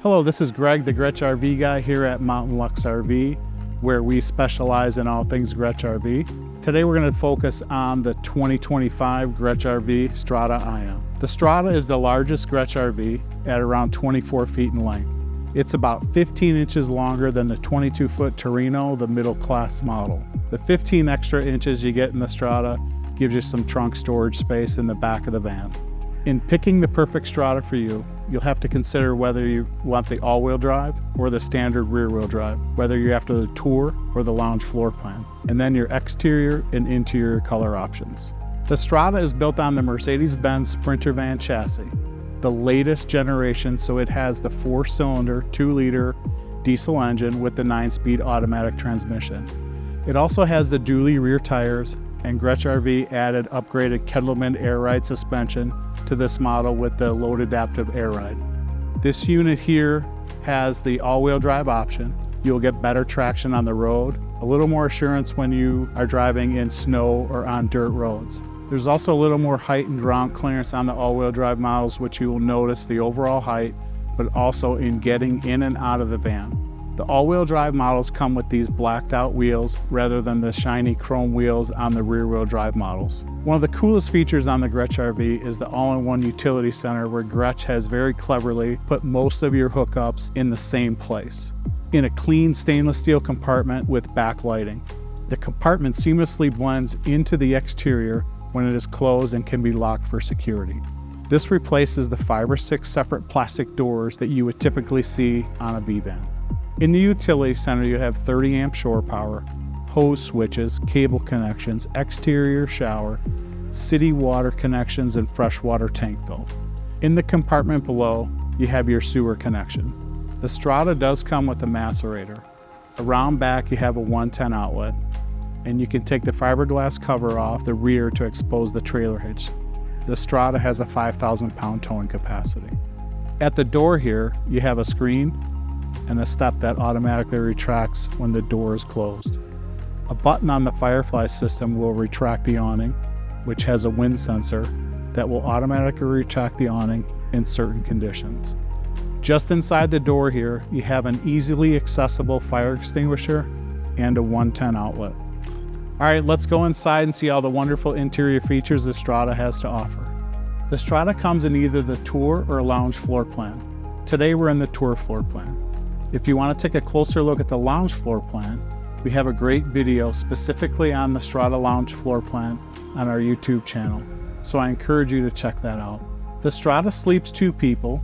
Hello, this is Greg, the Grech RV guy here at Mountain Luxe RV, where we specialize in all things Grech RV. Today we're going to focus on the 2025 Grech RV Strada Ion. The Strada is the largest Grech RV at around 24 feet in length. It's about 15 inches longer than the 22-foot Torino, the middle class model. The 15 extra inches you get in the Strada gives you some trunk storage space in the back of the van. In picking the perfect Strada for you, you'll have to consider whether you want the all-wheel drive or the standard rear-wheel drive, whether you're after the Tour or the lounge floor plan, and then your exterior and interior color options. The Strada is built on the Mercedes-Benz Sprinter van chassis, the latest generation, so it has the 4-cylinder, 2-liter diesel engine with the 9-speed automatic transmission. It also has the dually rear tires, and Grech RV added upgraded Kettleman air ride suspension to this model with the load adaptive air ride. This unit here has the all-wheel drive option. You'll get better traction on the road, a little more assurance when you are driving in snow or on dirt roads. There's also a little more height and ground clearance on the all-wheel drive models, which you will notice the overall height, but also in getting in and out of the van. The all-wheel drive models come with these blacked out wheels rather than the shiny chrome wheels on the rear-wheel drive models. One of the coolest features on the Grech RV is the all-in-one utility center, where Grech has very cleverly put most of your hookups in the same place, in a clean stainless steel compartment with backlighting. The compartment seamlessly blends into the exterior when it is closed and can be locked for security. This replaces the 5 or 6 separate plastic doors that you would typically see on a B-van. In the utility center, you have 30 amp shore power, hose switches, cable connections, exterior shower, city water connections, and freshwater tank fill. In the compartment below, you have your sewer connection. The Strada does come with a macerator. Around back, you have a 110 outlet, and you can take the fiberglass cover off the rear to expose the trailer hitch. The Strada has a 5,000-pound towing capacity. At the door here, you have a screen and a step that automatically retracts when the door is closed. A button on the Firefly system will retract the awning, which has a wind sensor that will automatically retract the awning in certain conditions. Just inside the door here, you have an easily accessible fire extinguisher and a 110 outlet. All right, let's go inside and see all the wonderful interior features the Strada has to offer. The Strada comes in either the Tour or lounge floor plan. Today we're in the Tour floor plan. If you want to take a closer look at the lounge floor plan, we have a great video specifically on the Strada lounge floor plan on our YouTube channel, so I encourage you to check that out. The Strada sleeps 2 people,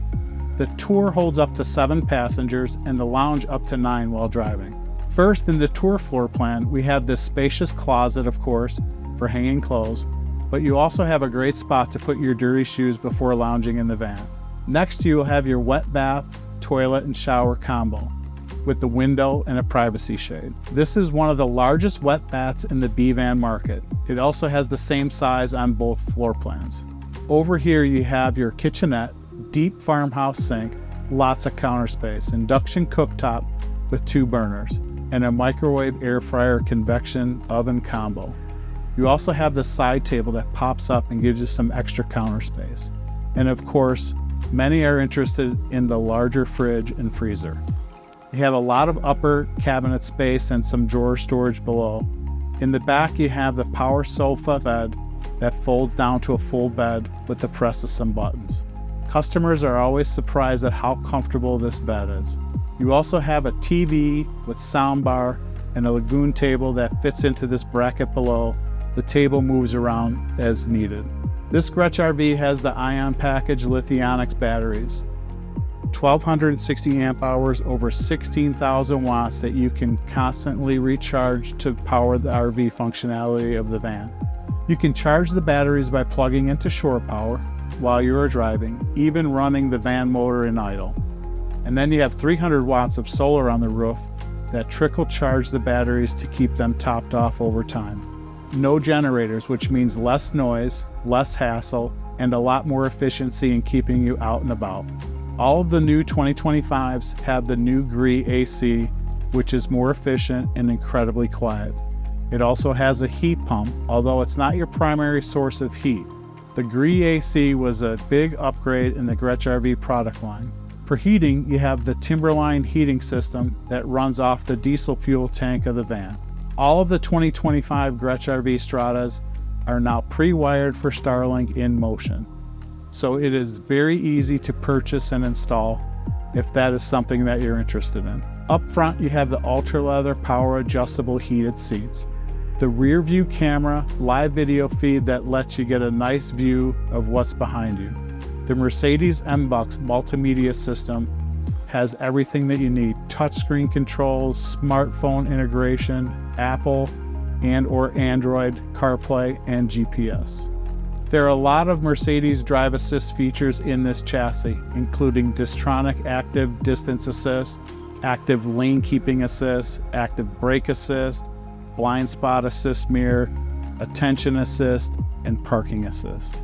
the Tour holds up to 7 passengers, and the lounge up to 9 while driving. First, in the Tour floor plan, we have this spacious closet, of course, for hanging clothes, but you also have a great spot to put your dirty shoes before lounging in the van. Next, you will have your wet bath, toilet, and shower combo with the window and a privacy shade. This is one of the largest wet baths in the B-van market. It also has the same size on both floor plans. Over here you have your kitchenette, deep farmhouse sink, lots of counter space, induction cooktop with 2 burners, and a microwave air fryer convection oven combo. You also have the side table that pops up and gives you some extra counter space. And of course, many are interested in the larger fridge and freezer. You have a lot of upper cabinet space and some drawer storage below. In the back, you have the power sofa bed that folds down to a full bed with the press of some buttons. Customers are always surprised at how comfortable this bed is. You also have a TV with soundbar and a lagoon table that fits into this bracket below. The table moves around as needed. This Grech RV has the Ion package Lithionics batteries, 1,260 amp hours, over 16,000 watts that you can constantly recharge to power the RV functionality of the van. You can charge the batteries by plugging into shore power while you are driving, even running the van motor in idle. And then you have 300 watts of solar on the roof that trickle charge the batteries to keep them topped off over time. No generators, which means less noise, less hassle, and a lot more efficiency in keeping you out and about. All of the new 2025s have the new Grech AC, which is more efficient and incredibly quiet. It also has a heat pump, although it's not your primary source of heat. The Grech AC was a big upgrade in the Grech RV product line. For heating, you have the Timberline heating system that runs off the diesel fuel tank of the van. All of the 2025 Grech RV Stradas are now pre-wired for Starlink in motion. So it is very easy to purchase and install if that is something that you're interested in. Up front, you have the ultra leather power adjustable heated seats, the rear view camera live video feed that lets you get a nice view of what's behind you. The Mercedes MBUX multimedia system has everything that you need: touchscreen controls, smartphone integration, Apple and/or Android CarPlay, and GPS. There are a lot of Mercedes drive assist features in this chassis, including Distronic Active Distance Assist, Active Lane Keeping Assist, Active Brake Assist, Blind Spot Assist Mirror, Attention Assist, and Parking Assist.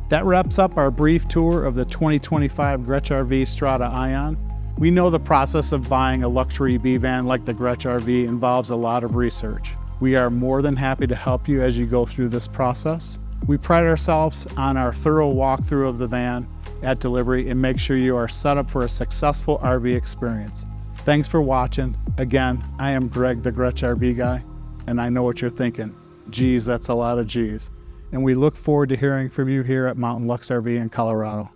That wraps up our brief tour of the 2025 Grech RV Strada Ion. We know the process of buying a luxury B van like the Grech RV involves a lot of research. We are more than happy to help you as you go through this process. We pride ourselves on our thorough walkthrough of the van at delivery and make sure you are set up for a successful RV experience. Thanks for watching. Again, I am Greg, the Grech RV guy, and I know what you're thinking. Geez, that's a lot of G's. And we look forward to hearing from you here at Mountain Luxe RV in Colorado.